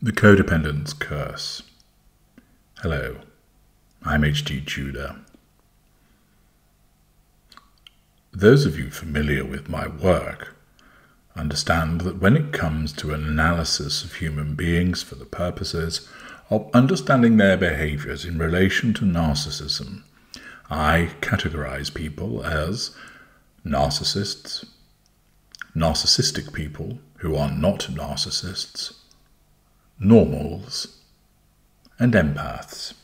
The Codependent's Curse. Hello, I'm H.G. Tudor. Those of you familiar with my work understand that when it comes to an analysis of human beings for the purposes of understanding their behaviors in relation to narcissism, I categorize people as narcissists, narcissistic people who are not narcissists, normals, and empaths.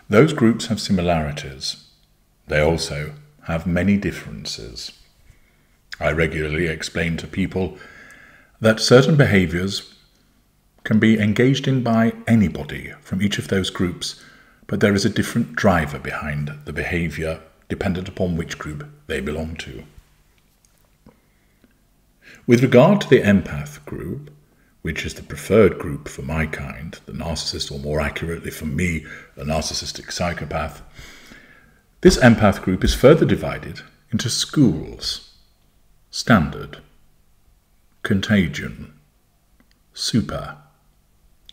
Those groups have similarities. They also have many differences. I regularly explain to people that certain behaviors can be engaged in by anybody from each of those groups, but there is a different driver behind the behavior dependent upon which group they belong to. With regard to the empath group, which is the preferred group for my kind, the narcissist, or more accurately for me, a narcissistic psychopath, this empath group is further divided into schools: standard, contagion, super,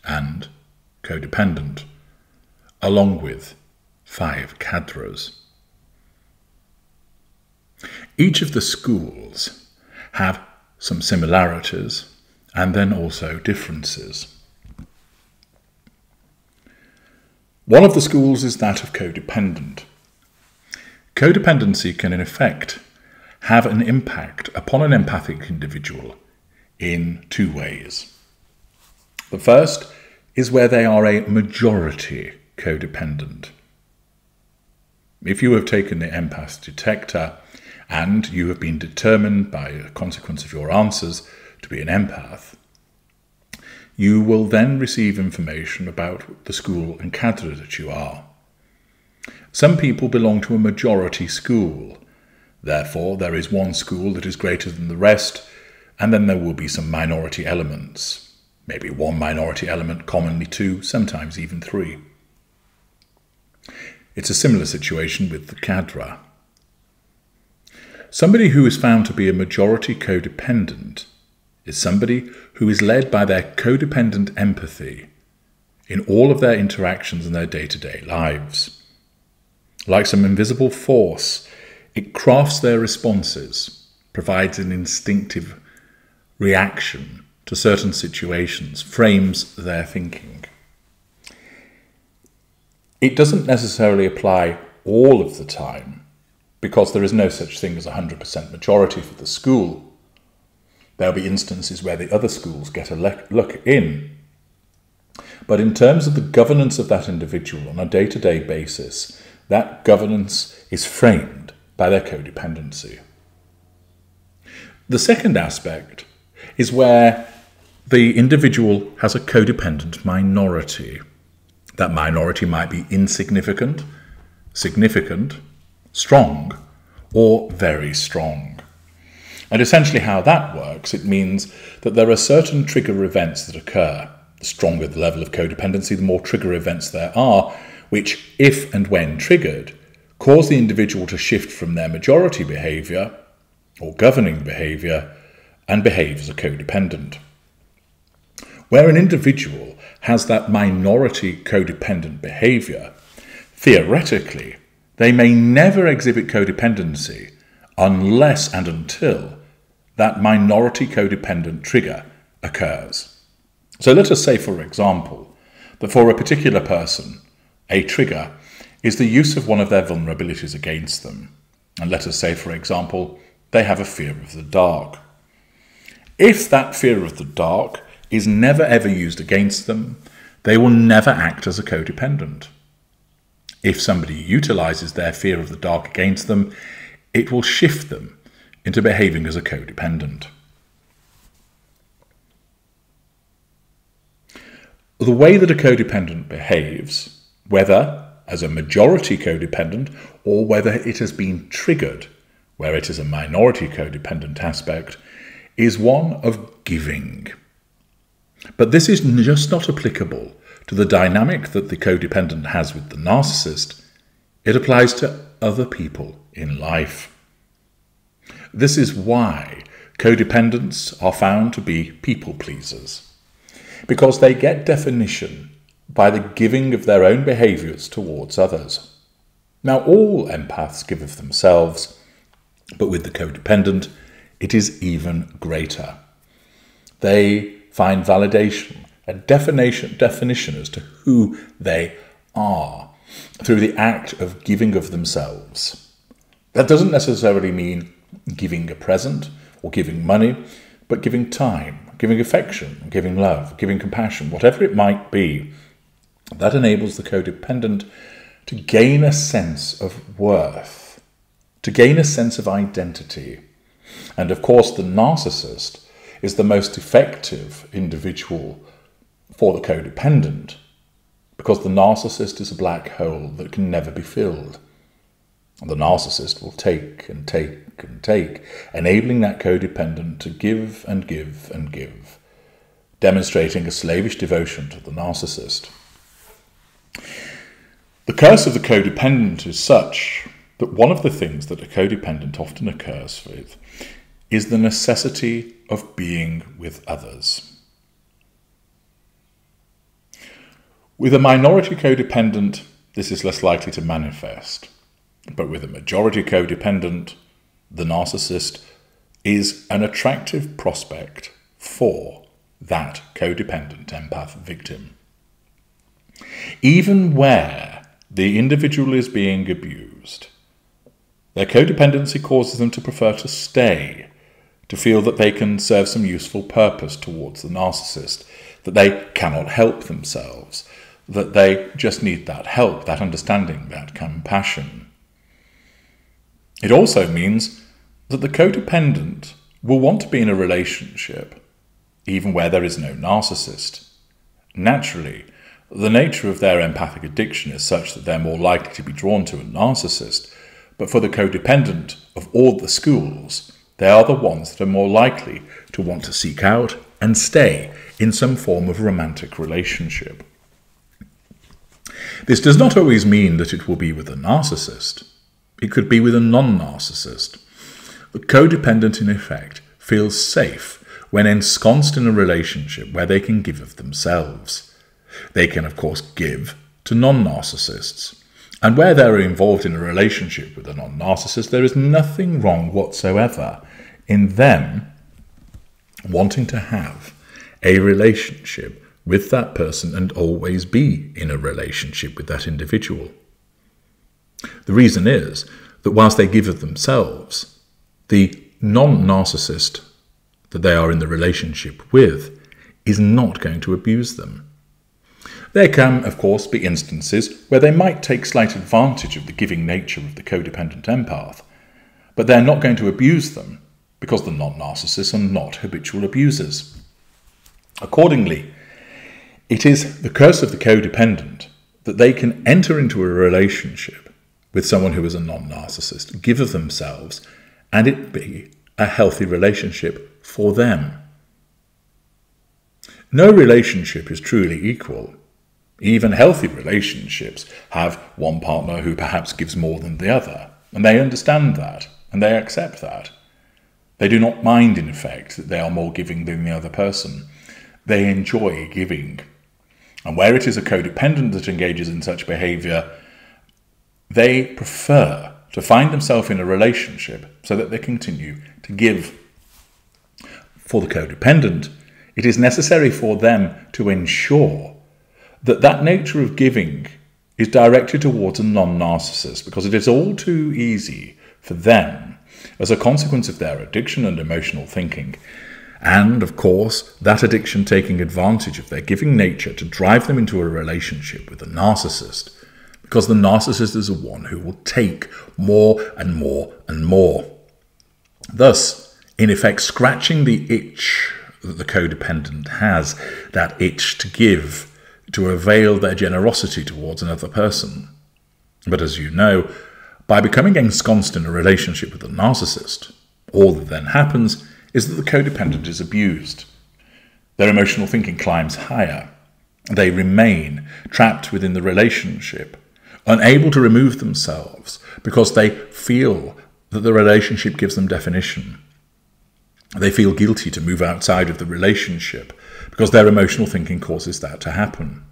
and codependent, along with 5 cadres. Each of the schools have some similarities and then also differences. One of the schools is that of codependent. Codependency can in effect have an impact upon an empathic individual in 2 ways. The first is where they are a majority codependent. If you have taken the empath detector and you have been determined by a consequence of your answers to be an empath, you will then receive information about the school and cadre that you are. Some people belong to a majority school. Therefore, there is one school that is greater than the rest, and then there will be some minority elements. Maybe one minority element, commonly 2, sometimes even 3. It's a similar situation with the cadre. Somebody who is found to be a majority codependent is somebody who is led by their codependent empathy in all of their interactions in their day-to-day lives. Like some invisible force, it crafts their responses, provides an instinctive reaction to certain situations, frames their thinking. It doesn't necessarily apply all of the time, because there is no such thing as 100% majority for the school. There'll be instances where the other schools get a look in. But in terms of the governance of that individual on a day-to-day basis, that governance is framed by their codependency. The second aspect is where the individual has a codependent minority. That minority might be insignificant, significant, strong, or very strong. And essentially how that works, it means that there are certain trigger events that occur. The stronger the level of codependency, the more trigger events there are, which, if and when triggered, cause the individual to shift from their majority behaviour, or governing behaviour, and behave as a codependent. Where an individual has that minority codependent behaviour, theoretically, they may never exhibit codependency unless and until that minority codependent trigger occurs. So let us say, for example, that for a particular person, a trigger is the use of one of their vulnerabilities against them. And let us say, for example, they have a fear of the dark. If that fear of the dark is never ever used against them, they will never act as a codependent. If somebody utilizes their fear of the dark against them, it will shift them into behaving as a codependent. The way that a codependent behaves, whether as a majority codependent or whether it has been triggered, where it is a minority codependent aspect, is one of giving. But this is just not applicable to the dynamic that the codependent has with the narcissist. It applies to other people in life. This is why codependents are found to be people pleasers. because they get definition by the giving of their own behaviours towards others. Now, all empaths give of themselves, but with the codependent, it is even greater. They find validation and definition as to who they are through the act of giving of themselves. That doesn't necessarily mean giving a present or giving money, but giving time, giving affection, giving love, giving compassion, whatever it might be. That enables the codependent to gain a sense of worth, to gain a sense of identity. And of course, the narcissist is the most effective individual for the codependent, because the narcissist is a black hole that can never be filled. The narcissist will take and take and take, enabling that codependent to give and give and give, demonstrating a slavish devotion to the narcissist. The curse of the codependent is such that one of the things that a codependent often occurs with is the necessity of being with others. With a minority codependent, this is less likely to manifest. But with a majority codependent, the narcissist is an attractive prospect for that codependent empath victim. Even where the individual is being abused, their codependency causes them to prefer to stay, to feel that they can serve some useful purpose towards the narcissist, that they cannot help themselves, that they just need that help, that understanding, that compassion. It also means that the codependent will want to be in a relationship, even where there is no narcissist. Naturally, the nature of their empathic addiction is such that they're more likely to be drawn to a narcissist, but for the codependent of all the schools, they are the ones that are more likely to want to seek out and stay in some form of romantic relationship. This does not always mean that it will be with a narcissist. It could be with a non-narcissist. The codependent, in effect, feels safe when ensconced in a relationship where they can give of themselves. They can, of course, give to non-narcissists. And where they're involved in a relationship with a non-narcissist, there is nothing wrong whatsoever in them wanting to have a relationship with that person and always be in a relationship with that individual. The reason is that whilst they give of themselves, the non-narcissist that they are in the relationship with is not going to abuse them. There can, of course, be instances where they might take slight advantage of the giving nature of the codependent empath, but they're not going to abuse them because the non-narcissists are not habitual abusers. Accordingly, it is the curse of the codependent that they can enter into a relationship with someone who is a non-narcissist, give of themselves, and it be a healthy relationship for them. No relationship is truly equal. Even healthy relationships have one partner who perhaps gives more than the other, and they understand that, and they accept that. They do not mind, in effect, that they are more giving than the other person. They enjoy giving. And where it is a codependent that engages in such behaviour, they prefer to find themselves in a relationship so that they continue to give. For the codependent, it is necessary for them to ensure that that nature of giving is directed towards a non-narcissist, because it is all too easy for them, as a consequence of their addiction and emotional thinking, and, of course, that addiction taking advantage of their giving nature to drive them into a relationship with a narcissist, because the narcissist is the one who will take more and more and more. Thus, in effect, scratching the itch that the codependent has, that itch to give, to avail their generosity towards another person. But as you know, by becoming ensconced in a relationship with a narcissist, all that then happens is that the codependent is abused. Their emotional thinking climbs higher. They remain trapped within the relationship, unable to remove themselves because they feel that the relationship gives them definition. They feel guilty to move outside of the relationship because their emotional thinking causes that to happen.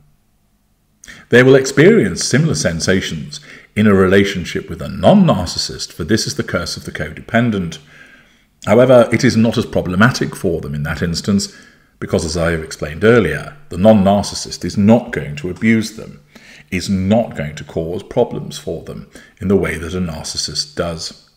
They will experience similar sensations in a relationship with a non-narcissist, for this is the curse of the codependent. However, it is not as problematic for them in that instance, because as I have explained earlier, the non-narcissist is not going to abuse them, is not going to cause problems for them in the way that a narcissist does.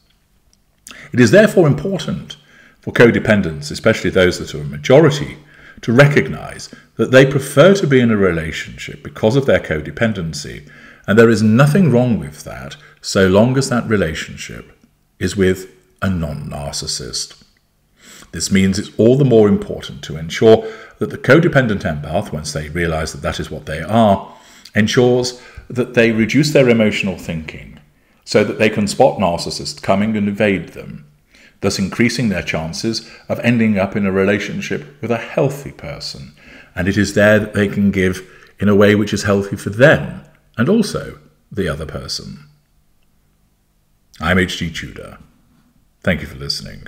It is therefore important for codependents, especially those that are a majority, to recognise that they prefer to be in a relationship because of their codependency, and there is nothing wrong with that so long as that relationship is with a non-narcissist. This means it's all the more important to ensure that the codependent empath, once they realise that that is what they are, ensures that they reduce their emotional thinking so that they can spot narcissists coming and evade them, thus increasing their chances of ending up in a relationship with a healthy person. And it is there that they can give in a way which is healthy for them and also the other person. I'm H.G. Tudor. Thank you for listening.